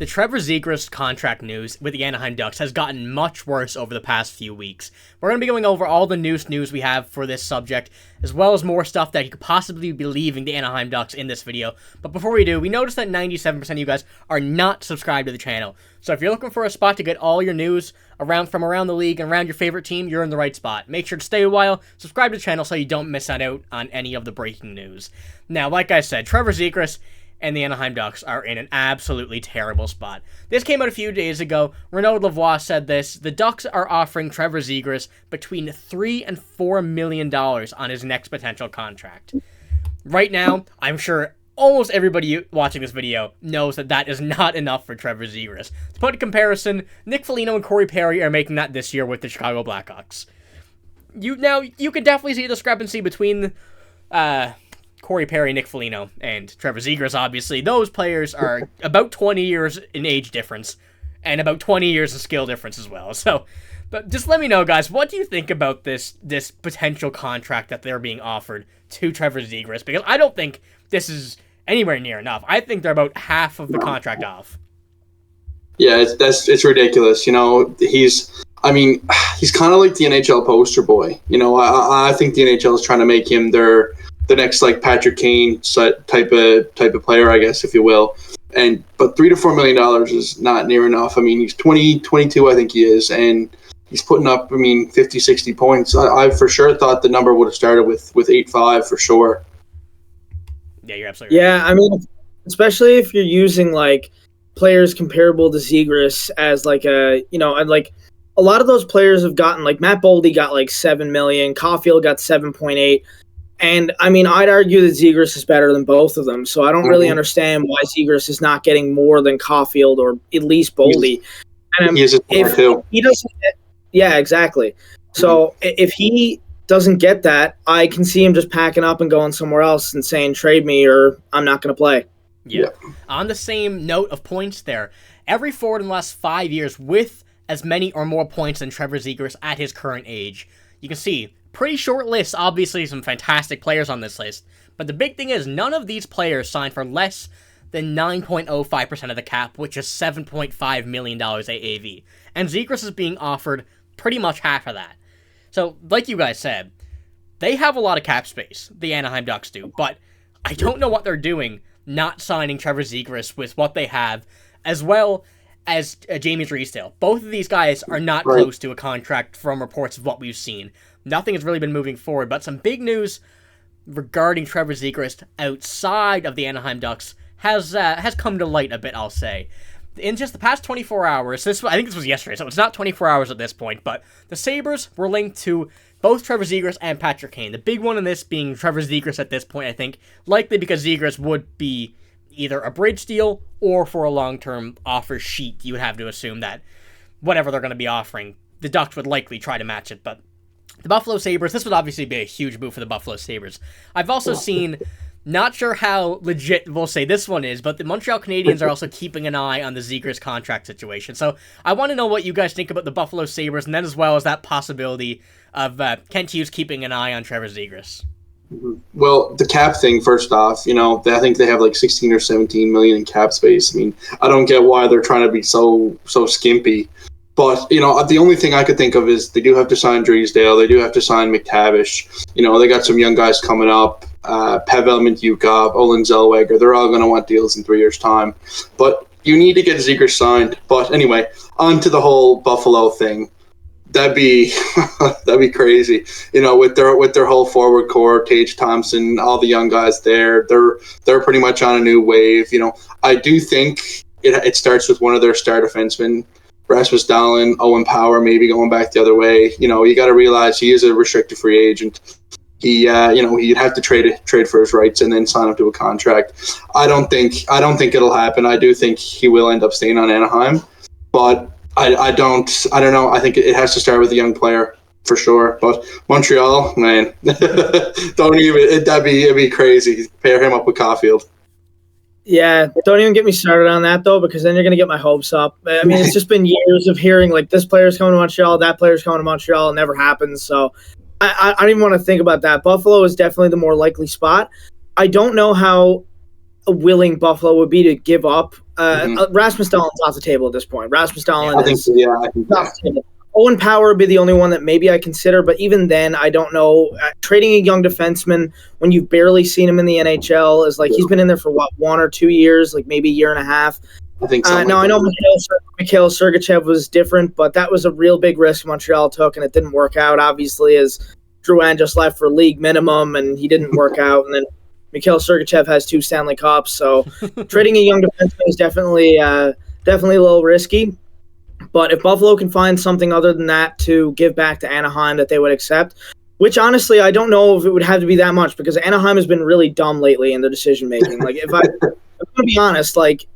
The Trevor Zegras contract news with the Anaheim Ducks has gotten much worse over the past few weeks. We're going to be going over all the news we have for this subject, as well as more stuff that you could possibly be leaving the Anaheim Ducks in this video. But before we do, we noticed that 97% of you guys are not subscribed to the channel. So if you're looking for a spot to get all your news from around the league and around your favorite team, you're in the right spot. Make sure to stay a while, subscribe to the channel so you don't miss out on any of the breaking news. Now, like I said, Trevor Zegras and the Anaheim Ducks are in an absolutely terrible spot. This came out a few days ago. Renaud Lavoie said this: the Ducks are offering Trevor Zegras between $3 and $4 million on his next potential contract. Right now, I'm sure almost everybody watching this video knows that that is not enough for Trevor Zegras. To put in comparison, Nick Foligno and Corey Perry are making that this year with the Chicago Blackhawks. You can definitely see a discrepancy between Corey Perry, Nick Foligno, and Trevor Zegras, obviously. Those players are about 20 years in age difference, and about 20 years in skill difference as well. So, but just let me know, guys, what do you think about this potential contract that they're being offered to Trevor Zegras? Because I don't think this is anywhere near enough. I think they're about half of the contract off. Yeah, it's ridiculous. You know, he's kind of like the NHL poster boy. You know, I think the NHL is trying to make him the next like Patrick Kane type of player, I guess, if you will. But $3 to $4 million is not near enough. I mean, he's 22, I think he is, and he's putting up, 50, 60 points. I for sure thought the number would have started with 8-5 for sure. Yeah, you're absolutely right. Yeah, I mean, especially if you're using like players comparable to Zegras as like a lot of those players have gotten, like Matt Boldy got like $7 million, Caulfield got 7.8. And, I'd argue that Zegras is better than both of them, so I don't really understand why Zegras is not getting more than Caulfield or at least Boldy. And he doesn't get, yeah, exactly. So if he doesn't get that, I can see him just packing up and going somewhere else and saying, trade me or I'm not going to play. Yeah. On the same note of points there, every forward in the last 5 years with as many or more points than Trevor Zegras at his current age, you can see pretty short list, obviously some fantastic players on this list, but the big thing is none of these players signed for less than 9.05% of the cap, which is $7.5 million AAV. And Zegras is being offered pretty much half of that. So, like you guys said, they have a lot of cap space, the Anaheim Ducks do, but I don't know what they're doing not signing Trevor Zegras with what they have, as well as Jamie Drysdale. Both of these guys are not close to a contract from reports of what we've seen. Nothing has really been moving forward, but some big news regarding Trevor Zegras outside of the Anaheim Ducks has come to light a bit, I'll say. In just the past 24 hours, I think this was yesterday, so it's not 24 hours at this point, but the Sabres were linked to both Trevor Zegras and Patrick Kane. The big one in this being Trevor Zegras at this point, I think, likely because Zegras would be either a bridge deal or for a long-term offer sheet. You would have to assume that whatever they're going to be offering, the Ducks would likely try to match it, but the Buffalo Sabres, this would obviously be a huge move for the Buffalo Sabres. I've also seen, not sure how legit we'll say this one is, but the Montreal Canadiens are also keeping an eye on the Zegras contract situation. So I want to know what you guys think about the Buffalo Sabres, and then as well as that possibility of Kent Hughes keeping an eye on Trevor Zegras. Well, the cap thing, first off, I think they have like 16 or 17 million in cap space. I don't get why they're trying to be so skimpy. But, the only thing I could think of is they do have to sign Drysdale. They do have to sign McTavish. They got some young guys coming up. Pavel Mintyukov, Olin Zellweger. They're all going to want deals in 3 years' time. But you need to get Zegras signed. But anyway, on to the whole Buffalo thing. That'd be crazy. With their whole forward core, Tage Thompson, all the young guys there, they're pretty much on a new wave. I do think it starts with one of their star defensemen, Rasmus Dahlin, Owen Power, maybe going back the other way. You got to realize he is a restricted free agent. He'd have to trade for his rights and then sign him to a contract. I don't think it'll happen. I do think he will end up staying on Anaheim, but I don't know. I think it has to start with a young player for sure. But Montreal, man, it'd be crazy. Pair him up with Caulfield. Yeah, don't even get me started on that, though, because then you're going to get my hopes up. It's just been years of hearing, like, this player's coming to Montreal, that player's coming to Montreal. It never happens, so I don't even want to think about that. Buffalo is definitely the more likely spot. I don't know how willing Buffalo would be to give up Rasmus Dahlin's off the table at this point. Rasmus Dahlin I think so. Yeah, I think off the table. Owen Power would be the only one that maybe I consider, but even then, I don't know. Trading a young defenseman when you've barely seen him in the NHL is like he's been in there for 1 or 2 years, like maybe a year and a half. I think so. Now, I know Mikhail Sergachev was different, but that was a real big risk Montreal took, and it didn't work out, obviously, as Drouin just left for league minimum, and he didn't work out, and then Mikhail Sergachev has 2 Stanley Cups, so trading a young defenseman is definitely a little risky. But if Buffalo can find something other than that to give back to Anaheim that they would accept, which honestly I don't know if it would have to be that much because Anaheim has been really dumb lately in their decision making. Like if I'm going to be honest, like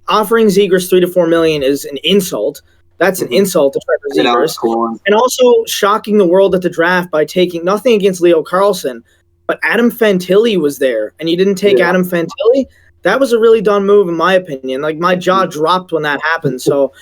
offering Zegras $3 to $4 million is an insult. That's an insult to Trevor Zegras, and also shocking the world at the draft by taking nothing against Leo Carlson, but Adam Fantilli was there, and you didn't take Adam Fantilli. That was a really dumb move in my opinion. Like my jaw dropped when that happened. So.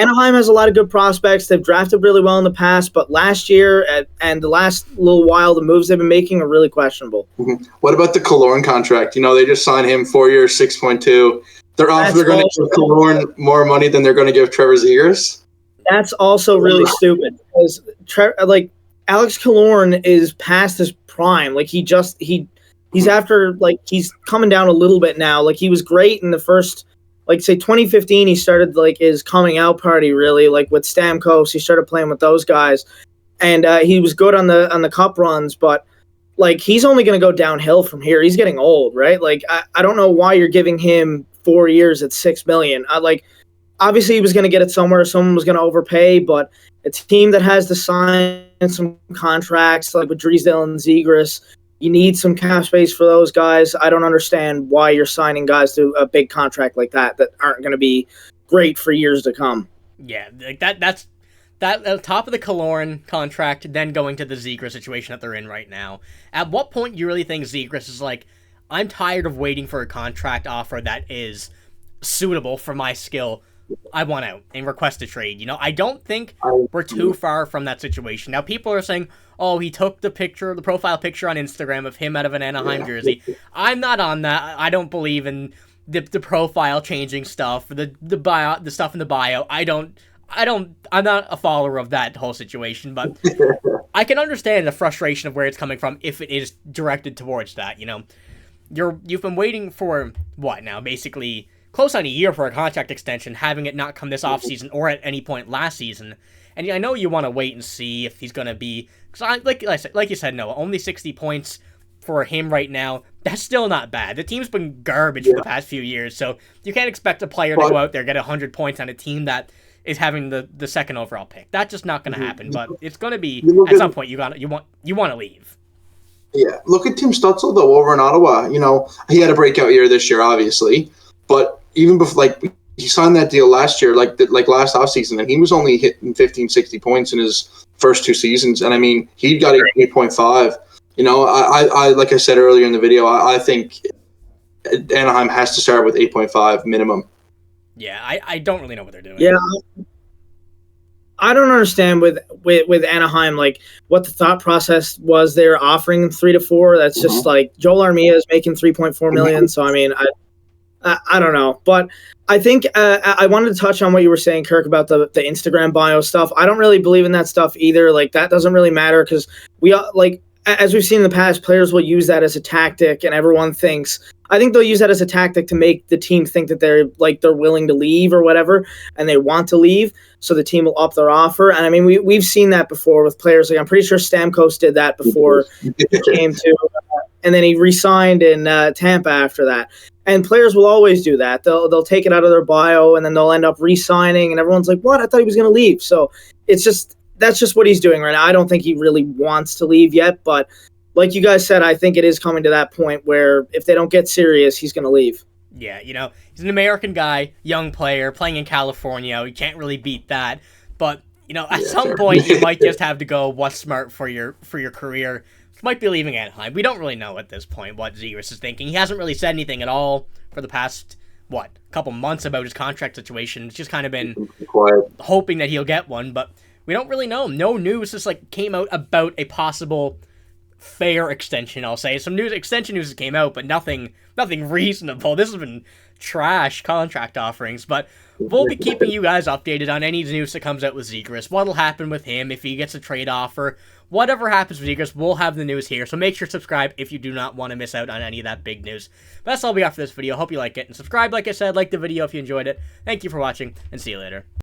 Anaheim has a lot of good prospects. They've drafted really well in the past, but last year and the last little while, the moves they've been making are really questionable. Mm-hmm. What about the Killorn contract? They just signed him 4 years, 6.2. They're going to give Killorn more money than they're going to give Trevor Zegras. That's also really stupid because Alex Killorn is past his prime. Like he's after he's coming down a little bit now. Like he was great in the first. Like, say, 2015, he started, his coming out party, really, with Stamkos. He started playing with those guys. And he was good on the cup runs, but, he's only going to go downhill from here. He's getting old, right? I don't know why you're giving him 4 years at $6 million. Obviously, he was going to get it somewhere. Someone was going to overpay, but a team that has to sign some contracts, with Drysdale and Zegras, you need some cap space for those guys. I don't understand why you're signing guys to a big contract like that aren't going to be great for years to come. Yeah, that's top of the Killorn contract, then going to the Zegras situation that they're in right now. At what point do you really think Zegras is I'm tired of waiting for a contract offer that is suitable for my skill. I want out and request a trade. I don't think we're too far from that situation. Now, people are saying, oh, he took the profile picture on Instagram of him out of an Anaheim jersey. I'm not on that. I don't believe in the profile changing stuff, the stuff in the bio. I'm not a follower of that whole situation, but I can understand the frustration of where it's coming from if it is directed towards that. You've been waiting for what now? Basically close on a year for a contract extension, having it not come this offseason or at any point last season. And I know you want to wait and see if he's going to be... Because like you said, Noah, only 60 points for him right now. That's still not bad. The team's been garbage for the past few years, so you can't expect a player to go out there get 100 points on a team that is having the second overall pick. That's just not going to happen, but it's going to be... At some point, you want to leave. Yeah, look at Tim Stutzel, though, over in Ottawa. He had a breakout year this year, obviously, but even before, he signed that deal last year, last offseason, and he was only hitting 15, 60 points in his first 2 seasons. And he got 8.5. I like I said earlier in the video, I think Anaheim has to start with 8.5 minimum. Yeah, I don't really know what they're doing. Yeah, I don't understand with Anaheim, what the thought process was. They're offering them 3 to 4. That's just Joel Armia is making $3.4 million. So I don't know, but I think I wanted to touch on what you were saying, Kirk, about the Instagram bio stuff. I don't really believe in that stuff either. That doesn't really matter because as we've seen in the past, players will use that as a tactic, and everyone thinks. I think they'll use that as a tactic to make the team think that they're willing to leave or whatever, and they want to leave, so the team will up their offer. And we've seen that before with players. I'm pretty sure Stamkos did that before he came to, and then he re-signed in Tampa after that. And players will always do that. They'll take it out of their bio, and then they'll end up re-signing, and everyone's like, "What? I thought he was going to leave." So that's just what he's doing right now. I don't think he really wants to leave yet, but like you guys said, I think it is coming to that point where if they don't get serious, he's going to leave. Yeah, he's an American guy, young player, playing in California. You can't really beat that. But, at some point, you might just have to go what's smart for your career. Might be leaving Anaheim. We don't really know at this point what Zegras is thinking. He hasn't really said anything at all for the past, couple months about his contract situation. It's just kind of been hoping that he'll get one, but we don't really know. No news just came out about a possible fair extension, I'll say. Some extension news came out, but nothing reasonable. This has been trash contract offerings, but we'll be keeping you guys updated on any news that comes out with Zegras, what'll happen with him, if he gets a trade offer, whatever happens with Zegras, we'll have the news here, so make sure to subscribe if you do not want to miss out on any of that big news. But that's all we got for this video. Hope you like it, and subscribe, like I said, like the video if you enjoyed it. Thank you for watching, and see you later.